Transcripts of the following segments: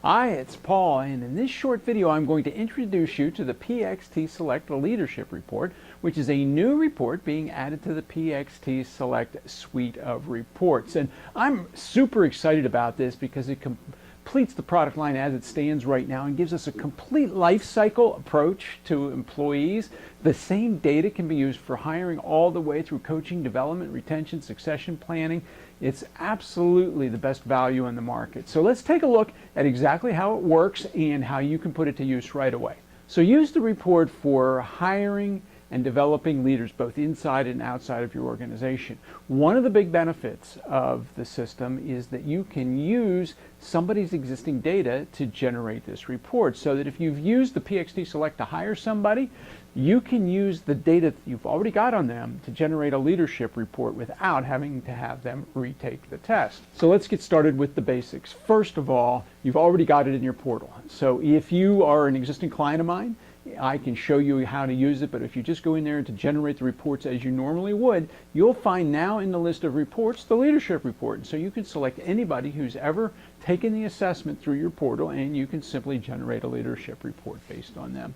Hi, it's Paul, and in this short video I'm going to introduce you to the PXT Select Leadership Report, which is a new report being added to the PXT Select suite of reports. And I'm super excited about this because it completes the product line as it stands right now and gives us a complete life cycle approach to employees. The same data can be used for hiring all the way through coaching, development, retention, succession planning. It's absolutely the best value in the market. So let's take a look at exactly how it works and how you can put it to use right away. So use the report for hiring and developing leaders both inside and outside of your organization. One of the big benefits of the system is that you can use somebody's existing data to generate this report, so that if you've used the PXT Select to hire somebody, you can use the data that you've already got on them to generate a leadership report without having to have them retake the test. So let's get started with the basics. First of all, you've already got it in your portal. So if you are an existing client of mine, I can show you how to use it, but if you just go in there to generate the reports as you normally would, you'll find now in the list of reports the leadership report. So you can select anybody who's ever taken the assessment through your portal, and you can simply generate a leadership report based on them.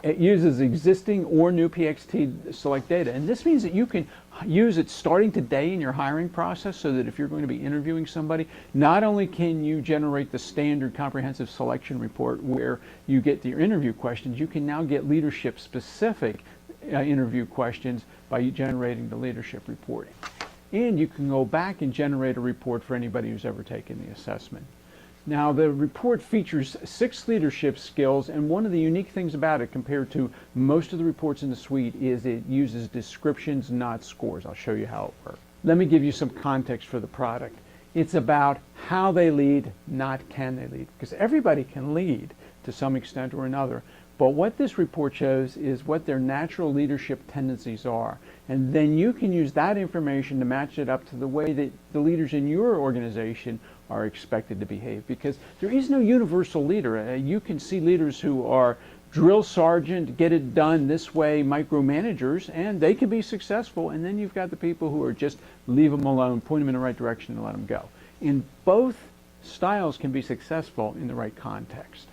It uses existing or new PXT Select data, and this means that you can use it starting today in your hiring process, so that if you're going to be interviewing somebody, not only can you generate the standard comprehensive selection report where you get your interview questions, you can now get leadership specific interview questions by generating the leadership report. And you can go back and generate a report for anybody who's ever taken the assessment. Now, the report features 6 leadership skills, and one of the unique things about it compared to most of the reports in the suite is it uses descriptions, not scores. I'll show you how it works. Let me give you some context for the product. It's about how they lead, not can they lead, because everybody can lead to some extent or another. But what this report shows is what their natural leadership tendencies are. And then you can use that information to match it up to the way that the leaders in your organization are expected to behave. Because there is no universal leader. You can see leaders who are drill sergeant, get it done this way, micromanagers, and they can be successful. And then you've got the people who are just leave them alone, point them in the right direction and let them go. And both styles can be successful in the right context.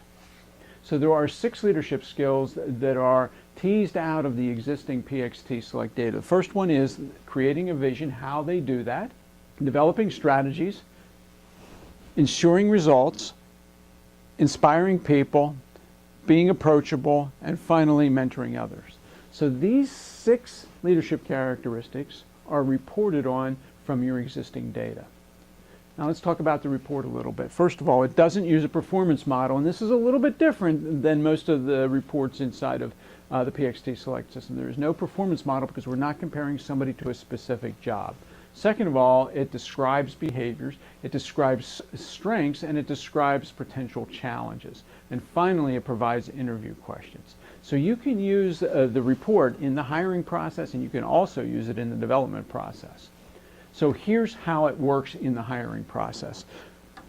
So there are 6 leadership skills that are teased out of the existing PXT Select data. The first one is creating a vision, how they do that, developing strategies, ensuring results, inspiring people, being approachable, and finally mentoring others. So these 6 leadership characteristics are reported on from your existing data. Now let's talk about the report a little bit. First of all, it doesn't use a performance model, and this is a little bit different than most of the reports inside of the PXT Select system. There is no performance model because we're not comparing somebody to a specific job. Second of all, it describes behaviors, it describes strengths, and it describes potential challenges. And finally, it provides interview questions. So you can use the report in the hiring process, and you can also use it in the development process. So here's how it works in the hiring process.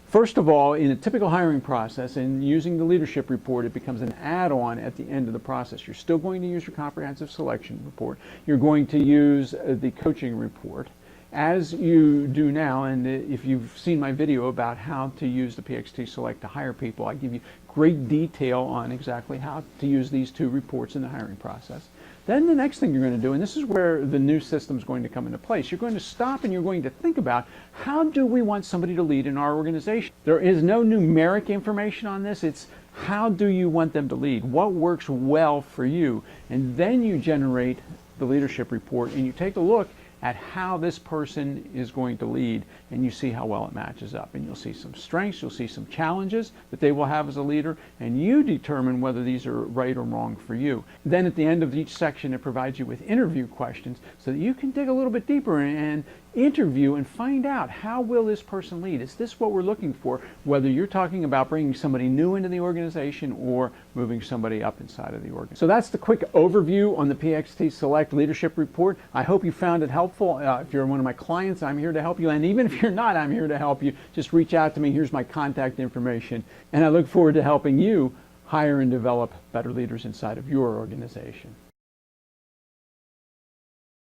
First of all, in a typical hiring process, and using the leadership report, it becomes an add-on at the end of the process. You're still going to use your comprehensive selection report. You're going to use the coaching report, as you do now. And if you've seen my video about how to use the PXT Select to hire people, I give you great detail on exactly how to use these 2 reports in the hiring process. Then the next thing you're going to do, and this is where the new system is going to come into place, you're going to stop and you're going to think about, how do we want somebody to lead in our organization? There is no numeric information on this. It's how do you want them to lead? What works well for you? And then you generate the leadership report and you take a look at how this person is going to lead, and you see how well it matches up. And you'll see some strengths, you'll see some challenges that they will have as a leader, and you determine whether these are right or wrong for you. Then at the end of each section, it provides you with interview questions so that you can dig a little bit deeper and interview and find out, how will this person lead? Is this what we're looking for, whether you're talking about bringing somebody new into the organization or moving somebody up inside of the organization. So that's the quick overview on the PXT Select Leadership Report. I hope you found it helpful. If you're one of my clients, I'm here to help you, and even if you're not, I'm here to help you. Just reach out to me. Here's my contact information, and I look forward to helping you hire and develop better leaders inside of your organization.